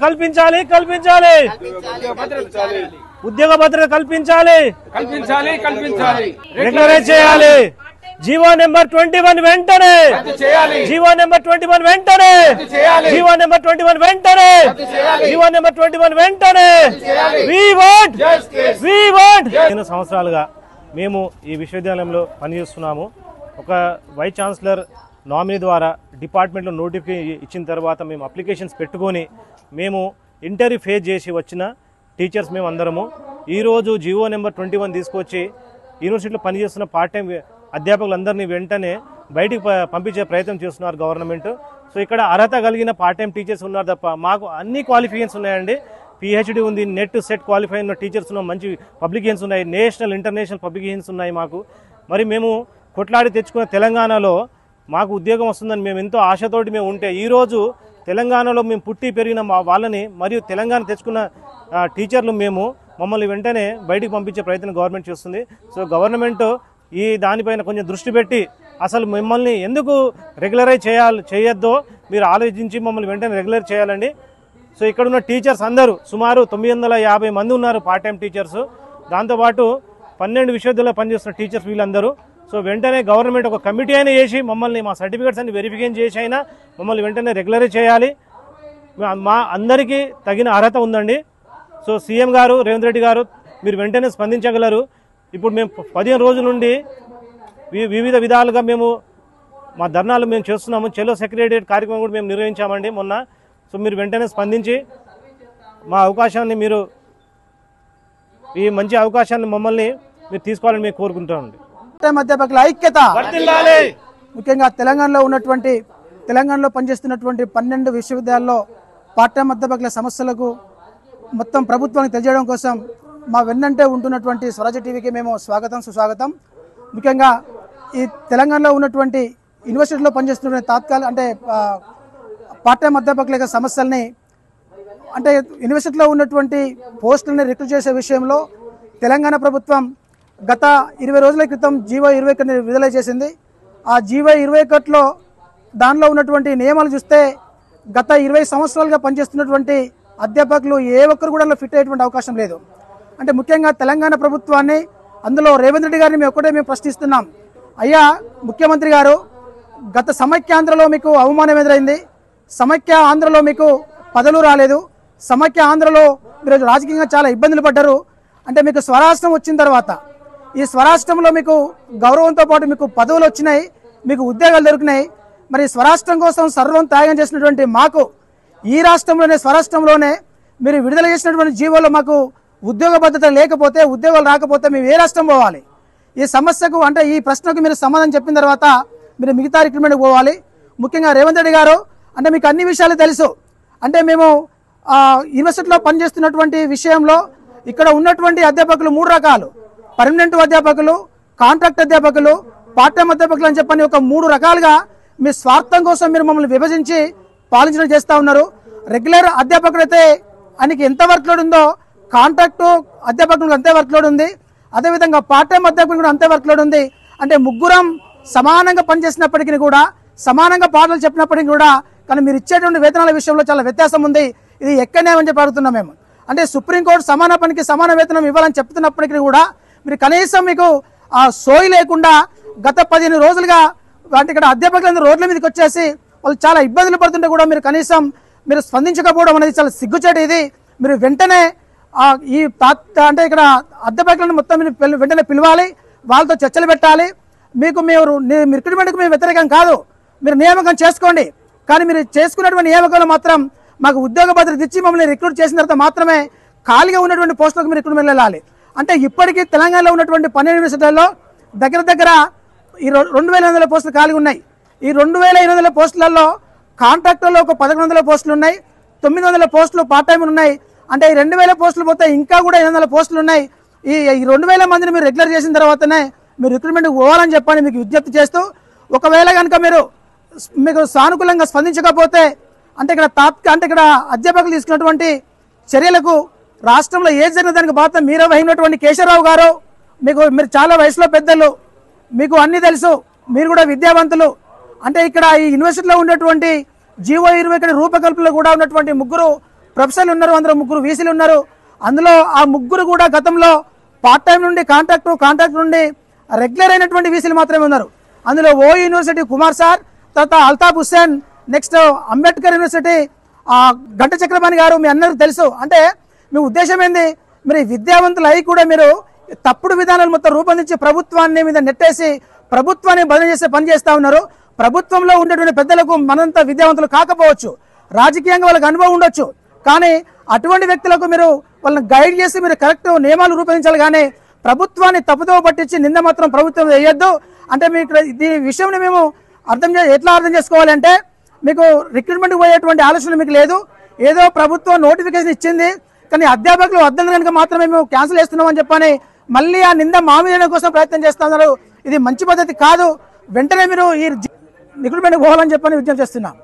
కల్పించాలి కల్పించాలి ఉద్యోగ భద్రత కల్పించాలి రెగ్యులరైజ్ చేయాలి జీవో నెంబర్ 21 వెంటనే జీవో నెంబర్ 21 వెంటనే జీవో నెంబర్ 21 వెంటనే జీవో నెంబర్ 21 వెంటనే వి వాంట్ 3 సంవత్సరాలుగా మేము ఈ విశ్వవిద్యాలయంలో పనిచేస్తున్నాము. ఒక వైస్ ఛాన్సలర్ నామినీ ద్వారా డిపార్ట్మెంట్లో నోటిఫికేషన్ ఇచ్చిన తర్వాత మేము అప్లికేషన్స్ పెట్టుకొని మేము ఇంటర్వ్యూ ఫేస్ చేసి వచ్చిన టీచర్స్ మేము అందరము ఈరోజు జీవో నెంబర్ 21 తీసుకొచ్చి యూనివర్సిటీలో పనిచేస్తున్న పార్ట్ టైం అధ్యాపకులందరినీ వెంటనే బయటికి పంపించే ప్రయత్నం చేస్తున్నారు గవర్నమెంట్. సో ఇక్కడ అర్హత కలిగిన పార్ట్ టైం టీచర్స్ ఉన్నారు తప్ప మాకు అన్ని క్వాలిఫికేషన్స్ ఉన్నాయండి. పిహెచ్డి ఉంది, నెట్ సెట్ క్వాలిఫై ఉన్న టీచర్స్ ఉన్నాం, మంచి పబ్లికేషన్స్ ఉన్నాయి, నేషనల్ ఇంటర్నేషనల్ పబ్లికేషన్స్ ఉన్నాయి మాకు. మరి మేము కొట్లాడి తెచ్చుకున్న తెలంగాణలో మాకు ఉద్యోగం వస్తుందని మేము ఎంతో ఆశతోటి మేము ఉంటే ఈరోజు తెలంగాణలో మేము పుట్టి పెరిగిన వాళ్ళని మరియు తెలంగాణ తెచ్చుకున్న టీచర్లు మమ్మల్ని వెంటనే బయటికి పంపించే ప్రయత్నం గవర్నమెంట్ చేస్తుంది. సో గవర్నమెంట్ ఈ దానిపైన కొంచెం దృష్టి పెట్టి అసలు మిమ్మల్ని ఎందుకు రెగ్యులరైజ్ చేయొద్దో మీరు ఆలోచించి మమ్మల్ని వెంటనే రెగ్యులర్ చేయాలండి. సో ఇక్కడ ఉన్న టీచర్స్ అందరూ సుమారు 950 మంది ఉన్నారు పార్ట్ టైం టీచర్స్. దాంతోపాటు 12 విశ్వవిద్యాలయాల్లో పనిచేస్తున్న టీచర్స్ వీళ్ళందరూ. సో వెంటనే గవర్నమెంట్ ఒక కమిటీ అయినా చేసి మమ్మల్ని మా సర్టిఫికేట్స్ అన్ని వెరిఫికేషన్ చేసి అయినా మమ్మల్ని వెంటనే రెగ్యులరైజ్ చేయాలి. మా అందరికీ తగిన అర్హత ఉందండి. సో సీఎం గారు రేవంత్ రెడ్డి గారు మీరు వెంటనే స్పందించగలరు. ఇప్పుడు మేము 15 రోజుల నుండి వివిధ విధాలుగా మా ధర్నాలు మేము చేస్తున్నాము. చెలో సెక్రటరియట్ కార్యక్రమం కూడా మేము నిర్వహించామండి మొన్న. సో మీరు వెంటనే స్పందించి మా అవకాశాన్ని ఈ మంచి అవకాశాన్ని మమ్మల్ని మీరు తీసుకోవాలని మేము కోరుకుంటామండి. అధ్యాపకుల ఐక్యత ముఖ్యంగా తెలంగాణలో పనిచేస్తున్నటువంటి 12 విశ్వవిద్యాలయాల్లో పార్ట్ టైం అధ్యాపకుల సమస్యలకు మొత్తం ప్రభుత్వానికి తెలియజేయడం కోసం మా వెన్నంటే ఉంటున్నటువంటి స్వరాజ్య టీవీకి మేము స్వాగతం సుస్వాగతం. ముఖ్యంగా ఈ తెలంగాణలో ఉన్నటువంటి యూనివర్సిటీలో పనిచేస్తున్న పార్ట్ టైం అధ్యాపకుల యొక్క సమస్యల్ని యూనివర్సిటీలో ఉన్నటువంటి పోస్టులని రిక్రూట్ చేసే విషయంలో తెలంగాణ ప్రభుత్వం గత 20 రోజుల క్రితం జీవో 21 విడుదల చేసింది. ఆ జీవో 21లో దానిలో ఉన్నటువంటి నియమాలు చూస్తే గత 20 సంవత్సరాలుగా పనిచేస్తున్నటువంటి అధ్యాపకులు ఏ ఒక్కరు కూడా ఫిట్ అయ్యేటువంటి అవకాశం లేదు. ముఖ్యంగా తెలంగాణ ప్రభుత్వాన్ని అందులో రేవంత్ రెడ్డి గారిని మేము ప్రశ్నిస్తున్నాం. అయ్యా ముఖ్యమంత్రి గారు, గత సమైక్యాంధ్రలో మీకు అవమానం ఎదురైంది, సమైక్య ఆంధ్రలో మీకు పదవులు రాలేదు, సమైక్య ఆంధ్రలో మీరు రాజకీయంగా చాలా ఇబ్బందులు పడ్డారు. మీకు స్వరాష్ట్రం వచ్చిన తర్వాత ఈ స్వరాష్ట్రంలో మీకు గౌరవంతో పాటు మీకు పదవులు వచ్చినాయి, మీకు ఉద్యోగాలు దొరికినాయి. మరి స్వరాష్ట్రం కోసం సర్వం త్యాగం చేసినటువంటి మాకు ఈ రాష్ట్రంలోనే స్వరాష్ట్రంలోనే మీరు విడుదల చేసినటువంటి జీవోలో మాకు ఉద్యోగ భద్రత లేకపోతే, ఉద్యోగాలు రాకపోతే మేము ఏ రాష్ట్రం పోవాలి? ఈ సమస్యకు ఈ ప్రశ్నకు మీరు సమాధానం చెప్పిన తర్వాత మీరు మిగతా రిక్రూట్మెంట్కి పోవాలి. ముఖ్యంగా రేవంత్ రెడ్డి గారు మీకు అన్ని విషయాలు తెలుసు. మేము యూనివర్సిటీలో పనిచేస్తున్నటువంటి విషయంలో ఇక్కడ ఉన్నటువంటి అధ్యాపకులు 3 రకాలు: పర్మనెంట్ అధ్యాపకులు, కాంట్రాక్ట్ అధ్యాపకులు, పార్ట్ టైం అధ్యాపకులు అని చెప్పని ఒక 3 రకాలుగా మీ స్వార్థం కోసం మీరు మమ్మల్ని విభజించి పాలించడం చేస్తూ ఉన్నారు. రెగ్యులర్ అధ్యాపకుడు అయితే ఆయనకి ఎంత వర్క్ లోడ్ ఉందో కాంట్రాక్టు అధ్యాపకులకు అంతే వర్క్ లోడ్ ఉంది, అదేవిధంగా పార్ట్ టైం అధ్యాపకులు కూడా అంతే వర్క్ లోడ్ ఉంది. ముగ్గురం సమానంగా పనిచేసినప్పటికీ కూడా, సమానంగా పాటలు చెప్పినప్పటికీ కూడా కానీ మీరు ఇచ్చేటువంటి వేతనాల విషయంలో చాలా వ్యత్యాసం ఉంది. ఇది ఎక్కడనేమని చెప్పి అడుగుతున్నాం మేము. సుప్రీంకోర్టు సమాన పనికి సమాన వేతనం ఇవ్వాలని చెప్తున్నప్పటికీ కూడా మీరు కనీసం మీకు ఆ సోయి లేకుండా గత 15 రోజులుగా ఇక్కడ అధ్యాపకులందరూ రోడ్ల మీదకి వచ్చేసి వాళ్ళు చాలా ఇబ్బందులు పడుతుంటే కూడా మీరు కనీసం స్పందించకపోవడం అనేది చాలా సిగ్గుచేటు. ఇది మీరు వెంటనే ఇక్కడ అధ్యాపకులను మొత్తం వెంటనే పిలవాలి, వాళ్ళతో చర్చలు పెట్టాలి. మీరు రిక్రూట్మెంట్కి మేము వ్యతిరేకం కాదు, మీరు నియామకం చేసుకోండి. కానీ మీరు చేసుకున్నటువంటి నియామకాలు మాత్రం మాకు ఉద్యోగ భద్రత ఇచ్చి మమ్మల్ని రిక్రూట్ చేసిన తర్వాత మాత్రమే ఖాళీగా ఉన్నటువంటి పోస్టులకు మీరు రిక్రూట్మెంట్ వెళ్ళాలి. ఇప్పటికీ తెలంగాణలో ఉన్నటువంటి 12 యూనివర్సిటీల్లో దగ్గర ఈ 2800 పోస్టులు ఖాళీగా ఉన్నాయి. ఈ 2800 పోస్టులలో కాంట్రాక్టర్లో ఒక 1100 పోస్టులు ఉన్నాయి, 900 పోస్టులు పార్ట్ టైం ఉన్నాయి. ఈ 2000 పోస్టులు పోతే ఇంకా కూడా 800 పోస్టులు ఉన్నాయి. ఈ 2000 మందిని మీరు రెగ్యులర్ చేసిన తర్వాతనే మీరు రిక్రూట్మెంట్కి పోవాలని చెప్పని మీకు విజ్ఞప్తి చేస్తూ, ఒకవేళ కనుక మీకు సానుకూలంగా స్పందించకపోతే ఇక్కడ అధ్యాపకులు తీసుకున్నటువంటి చర్యలకు రాష్ట్రంలో ఏది జరిగిన దానికి బాధ్యత మీరే వహించినటువంటి కేశవరావు గారు, మీరు చాలా వయసులో పెద్దలు, మీకు అన్ని తెలుసు, మీరు కూడా విద్యావంతులు. ఇక్కడ ఈ యూనివర్సిటీలో ఉన్నటువంటి జీవో 21 రూపకల్పనలో కూడా ఉన్నటువంటి 3 ప్రొఫెసర్లు ఉన్నారు, అందులో 3 వీసీలు ఉన్నారు. అందులో ఆ 3 కూడా గతంలో పార్ట్ టైం నుండి కాంట్రాక్ట్ నుండి రెగ్యులర్ అయినటువంటి వీసీలు మాత్రమే ఉన్నారు. అందులో ఓ యూనివర్సిటీ కుమార్ సార్, తర్వాత అల్తాఫ్ హుస్సేన్, నెక్స్ట్ అంబేద్కర్ యూనివర్సిటీ గంట చక్రపాణి గారు. మీ అందరికీ తెలుసు. అంటే మీ ఉద్దేశం ఏంది? మీరు విద్యావంతులు అయి కూడా మీరు తప్పుడు విధానాలు మొత్తం రూపొందించి ప్రభుత్వాన్ని మీద నెట్టేసి ప్రభుత్వాన్ని బదిలీ చేసే పని చేస్తా ఉన్నారు. ప్రభుత్వంలో ఉండేటువంటి పెద్దలకు మనంతా విద్యావంతులు కాకపోవచ్చు, రాజకీయంగా వాళ్ళకి అనుభవం ఉండొచ్చు, కానీ అటువంటి వ్యక్తులకు మీరు వాళ్ళని గైడ్ చేసి మీరు కరెక్ట్ నియమాలు రూపొందించాలి. కానీ ప్రభుత్వాన్ని తప్పుదోవ పట్టించి నింద మాత్రం ప్రభుత్వం వేయొద్దు. అంటే మీకు దీని విషయంలో మేము ఎట్లా అర్థం చేసుకోవాలంటే, మీకు రిక్రూట్మెంట్కి పోయేటువంటి ఆలోచన మీకు లేదు. ఏదో ప్రభుత్వం నోటిఫికేషన్ ఇచ్చింది, కానీ అధ్యాపకులు వద్దని కనుక మాత్రమే మేము క్యాన్సిల్ చేస్తున్నామని చెప్పని మళ్ళీ ఆ నింద మామిదడం కోసం ప్రయత్నం చేస్తా ఉన్నారు. ఇది మంచి పద్ధతి కాదు. వెంటనే మీరు ఈ రిక్రూట్మెంట్కి పోవాలని చెప్పని విజ్ఞప్తి చేస్తున్నాం.